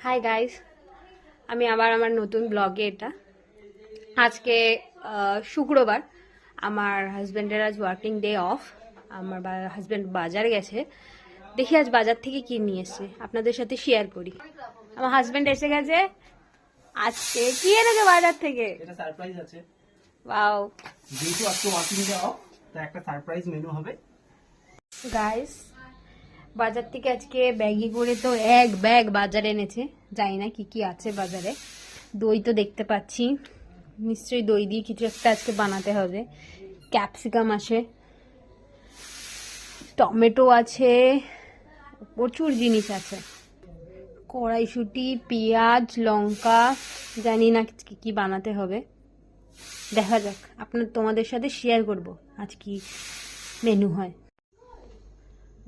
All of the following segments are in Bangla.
হাই গাইস, আমি আবার আমার নতুন ব্লগে এটা আজকে শুক্রবার। আমার হাজব্যান্ডের আজ ওয়ার্কিং ডে অফ। আমার হাজব্যান্ড বাজার গেছে, দেখি আজ বাজার থেকে কি নিয়ে এসছে আপনাদের সাথে শেয়ার করি। আমার হাজব্যান্ড এসে গেছে, আজকে কি এনেছে বাজার থেকে? এটা সারপ্রাইজ আছে। ওয়াও, যেহেতু আজকে ওয়ার্কিং ডে অফ, তাই একটা সারপ্রাইজ মেনু হবে গাইস। বাজার থেকে আজকে ব্যাগে করে তো এক ব্যাগ বাজার এনেছে, জানি না কি কি আছে বাজারে। দই তো দেখতে পাচ্ছি, নিশ্চয়ই দই দিয়ে কিছু একটা আজকে বানাতে হবে। ক্যাপসিকাম আছে, টমেটো আছে, প্রচুর জিনিস আছে। কড়াইশুঁটি, পেঁয়াজ, লঙ্কা, জানি না কি বানাতে হবে, দেখা যাক। তোমাদের সাথে শেয়ার করব আজ কি মেনু হয়।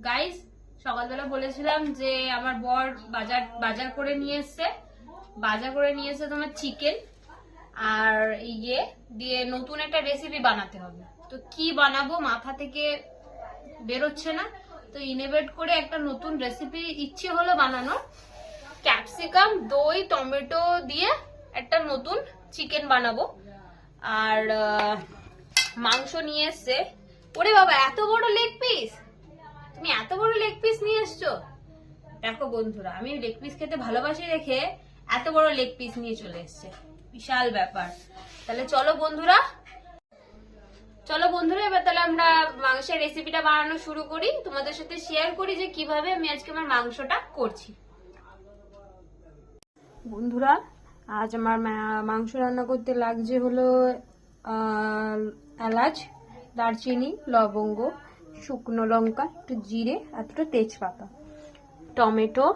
গাইস, সকালবেলা বলেছিলাম যে আমার বর বাজার করে নিয়ে এসছে তোমার চিকেন আর ইয়ে দিয়ে নতুন একটা রেসিপি বানাতে হবে। তো কি বানাবো মাথা থেকে বেরোচ্ছে না, তো ইনোভেট করে একটা নতুন রেসিপি ইচ্ছে হলো বানানোর। ক্যাপসিকাম, দই, টমেটো দিয়ে একটা নতুন চিকেন বানাবো। আর মাংস নিয়ে এসছে। ওরে বাবা, এত বড় লেগ পিস! তুমি এত বড় লেগ পিস নিয়ে এসছো? দেখো বন্ধুরা, আমি লেগ পিস খেতে ভালোবাসি দেখে এত বড় লেগ পিস নিয়ে চলে এসছে, বিশাল ব্যাপার। তাহলে চলো বন্ধুরা, এবার তাহলে আমরা মাংসের রেসিপিটা বানানো শুরু করি, তোমাদের সাথে শেয়ার করি যে কিভাবে আমি আজকে আমার মাংসটা করছি। বন্ধুরা, আজ আমার মাংস রান্না করতে লাগছে হলো এলাচ, দারচিনি, লবঙ্গ, শুকনো লঙ্কা, একটু জিরে, এতটা তেজপাতা, টমেটো,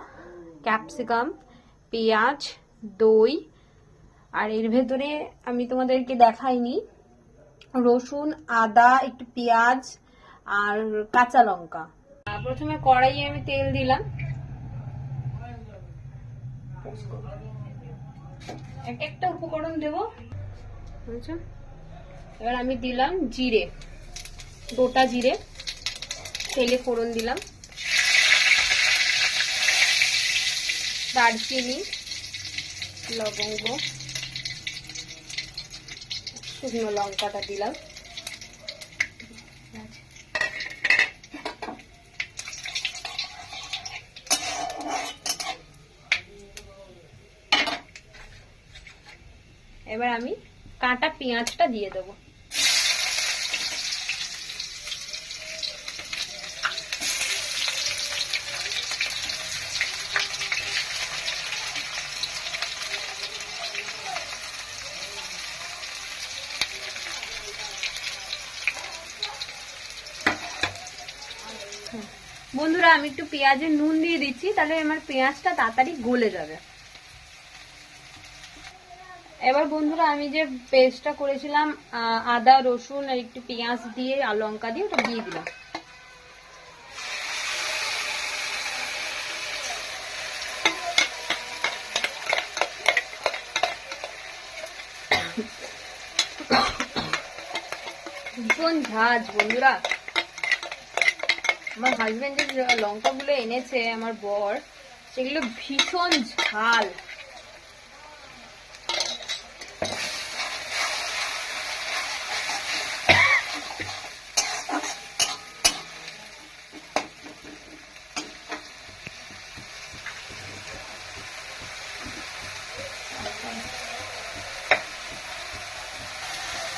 ক্যাপসিকাম, পেঁয়াজ, দই, আর এর ভেতরে আমি তোমাদেরকে দেখাইনি রসুন, আদা, একটু পেঁয়াজ আর কাঁচা লঙ্কা। প্রথমে কড়াইয়ে আমি তেল দিলাম, এক একটা উপকরণ দেবো, বুঝছো? এবার আমি দিলাম জিরে, গোটা জিরে, তেলে ফোড়ন দিলাম, দারচিনি, লবঙ্গ, শুকনো লঙ্কাটা দিলাম, এবার আমি কাঁটা পেঁয়াজটা দিয়ে দেবো। বন্ধুরা, আমি একটু পেঁয়াজে নুন দিয়ে দিচ্ছি, তাহলে আমার পেঁয়াজটা তাড়াতাড়ি গলে যাবে। এবার বন্ধুরা, আমি যে পেস্টটা করেছিলাম আদা, রসুন আর একটু পেঁয়াজ দিয়ে আর লঙ্কা দিয়ে, ওটা দিয়ে দিলাম। ভীষণ ঝাঁজ বন্ধুরা। আমার হাজবেন্ড যে লঙ্কাগুলো এনেছে আমার বর, সেগুলো ভীষণ ঝাল।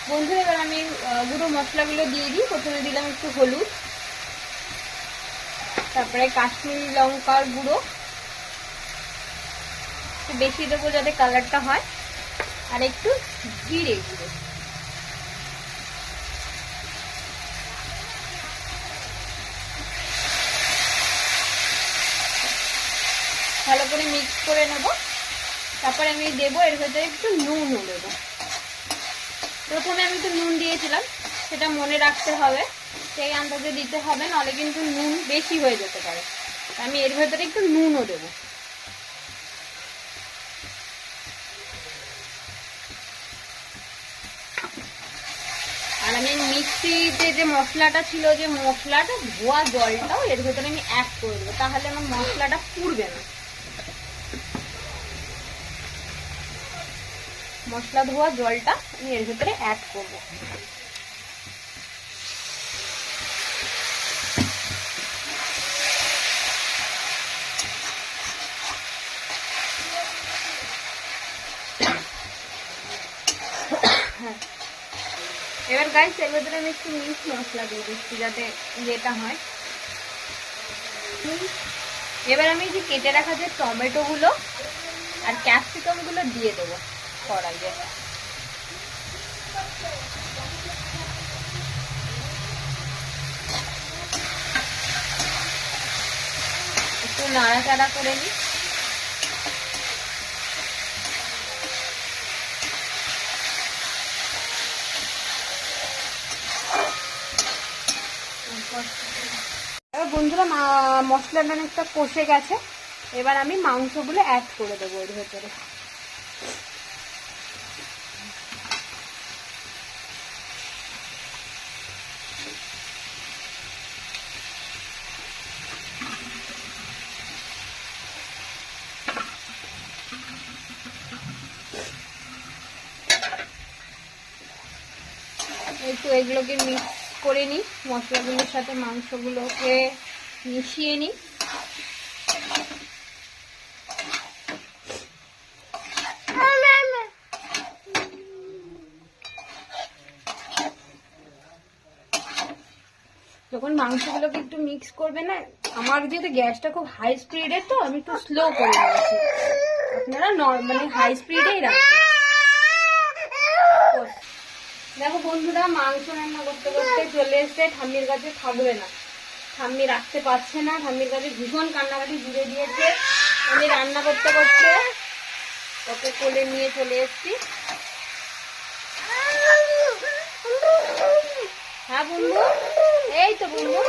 বন্ধুরা, এবার আমি গুঁড়ো মশলাগুলো দিয়ে দিই। প্রথমে দিলাম একটু হলুদ, তারপরে কাশ্মীরি লঙ্কার গুঁড়ো একটু বেশি দেবো যাতে কালারটা হয়, আর একটু জিরে গুঁড়ো। ভালো করে মিক্স করে নেব। তারপরে আমি দেবো এর ভেতরে একটু নুনও দেবো। প্রথমে আমি একটু নুন দিয়েছিলাম, সেটা মনে রাখতে হবে, সেই আন্দাজে দিতে হবে, নাহলে কিন্তু নুন বেশি হয়ে যেতে পারে। আমি এর ভেতরে একটু নুনও দেবো। আর আমি মিক্সিতে যে মশলাটা ছিল, যে মশলাটা ধোয়া জলটাও এর ভেতরে আমি অ্যাড করে দেবো, তাহলে আমার মশলাটা পুড়বে না। মশলা ধোয়া জলটা আমি এর ভেতরে অ্যাড করবো। এবার গাইস এর ভেতরে আমি একটু মিক্স মশলা দিয়ে দিচ্ছি যাতে যেটা হয়। এবার আমি যে কেটে রাখা যে টমেটো গুলো আর ক্যাপসিকাম গুলো দিয়ে দেবো কড়াইয়ে। একটু নাড়াচাড়া করে নিই। এবার বন্ধুরা মশলাটা অনেকটা কষে গেছে, এবার আমি মাংসগুলো অ্যাড করে দেবো এর ভেতরে। একটু এগুলোকে মিক্স করে নিই, মশলাগুলোর সাথে মাংসগুলোকে মিশিয়ে নিই। যখন মাংসগুলোকে একটু মিক্স করবে না, আমার যেহেতু গ্যাসটা খুব হাই স্পিডে তো আমি একটু স্লো করে দিয়েছি, আপনারা মানে হাই স্পিডেই রাখবেন। দেখো বন্ধুরা, মাংস রান্না করতে করতে চলে এসছে ঠাম্মির কাছে, থাকবে না, ঠাম্মি রাখতে পারছে না, ঠাম্মির কাছে ভীষণ কান্নাকাটি জুড়ে দিয়েছে। আমি রান্না করতে করতে ওকে কোলে নিয়ে চলে এসছি। হ্যাঁ বন্ধু, এই তো বন্ধু,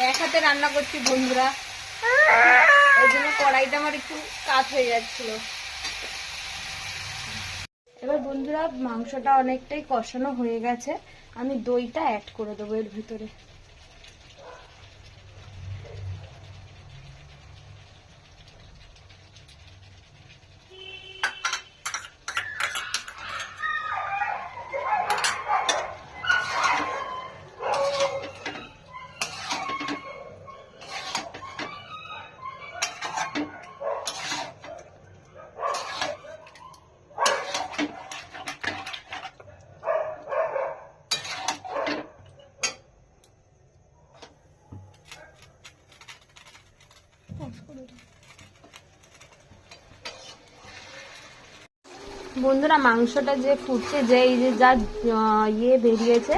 এক হাতে রান্না করছি বন্ধুরা, ওই জন্য কড়াইটা আমার একটু কাজ হয়ে যাচ্ছিল। এবার বন্ধুরা মাংসটা অনেকটাই কষানো হয়ে গেছে, আমি দইটা অ্যাড করে দেবো এর ভিতরে। বন্ধুরা মাংসটা যে ফুটছে, যে এই যে যা ইয়ে বেরিয়েছে,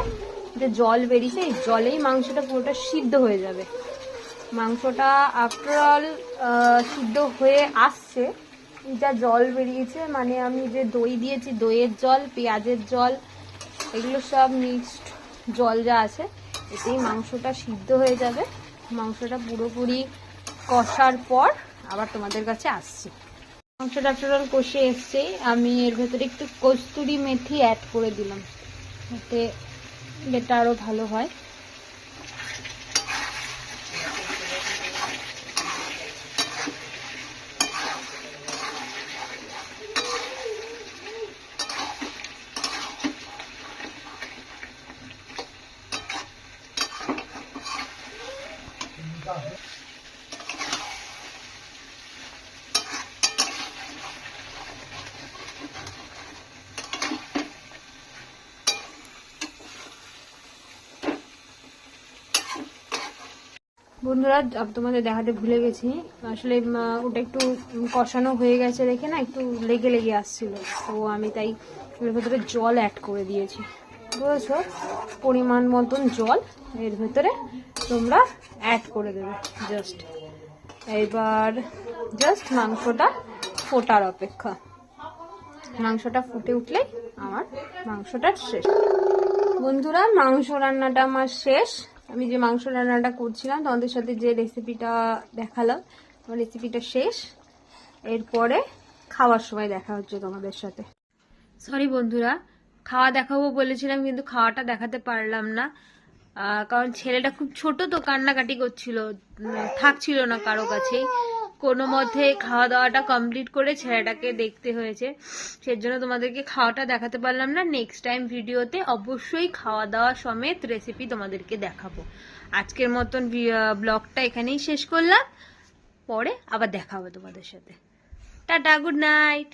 যে জল বেরিয়েছে, এই জলেই মাংসটা পুরোটা সিদ্ধ হয়ে যাবে। মাংসটা আফটার অল সিদ্ধ হয়ে আসছে, যা জল বেরিয়েছে, মানে আমি যে দই দিয়েছি, দইয়ের জল, পেঁয়াজের জল, এগুলো সব মিক্সড জল যা আছে, এতেই মাংসটা সিদ্ধ হয়ে যাবে। মাংসটা পুরোপুরি কষার পর আবার তোমাদের কাছে আসছি। মাংসটা টোটাল কষে এসছে, আমি এর ভেতরে একটু কস্তুরি মেথি অ্যাড করে দিলাম, যাতে এটা আরো ভালো হয়। বন্ধুরা তোমাদের দেখাতে ভুলে গেছি, আসলে ওটা একটু কষানো হয়ে গেছে দেখে না একটু লেগে লেগে আসছিল, তো আমি তাই এর ভেতরে জল অ্যাড করে দিয়েছি। বুঝেছো, পরিমাণ মতন জল এর ভেতরে তোমরা অ্যাড করে দেবে জাস্ট। এবার জাস্ট মাংসটা ফোটার অপেক্ষা, মাংসটা ফুটে উঠলেই আমার মাংসটা শেষ। বন্ধুরা মাংস রান্নাটা আমার শেষ। আমি যে মাংস রান্নাটা করছিলাম তোমাদের সাথে যে রেসিপিটা দেখালাম, আমার রেসিপিটা শেষ। এরপরে খাওয়ার সময় দেখা হচ্ছে তোমাদের সাথে। সরি বন্ধুরা, খাওয়া দেখাবো বলেছিলাম কিন্তু খাওয়াটা দেখাতে পারলাম না, কারণ ছেলেটা খুব ছোট তো, কান্নাকাটি করছিল, থাকছিল না কারো কাছেই, কোনো মতে খাওয়া দাওয়াটা কমপ্লিট করে ছেলেটাকে দেখতে হয়েছে, সেজন্য তোমাদেরকে খাওয়াটা দেখাতে পারলাম না। নেক্সট টাইম ভিডিওতে অবশ্যই খাওয়া দাওয়া সমেত রেসিপি তোমাদেরকে দেখাবো। আজকের মতন ব্লগটা এখানেই শেষ করলাম, পরে আবার দেখা হবে তোমাদের সাথে। Tata, good night.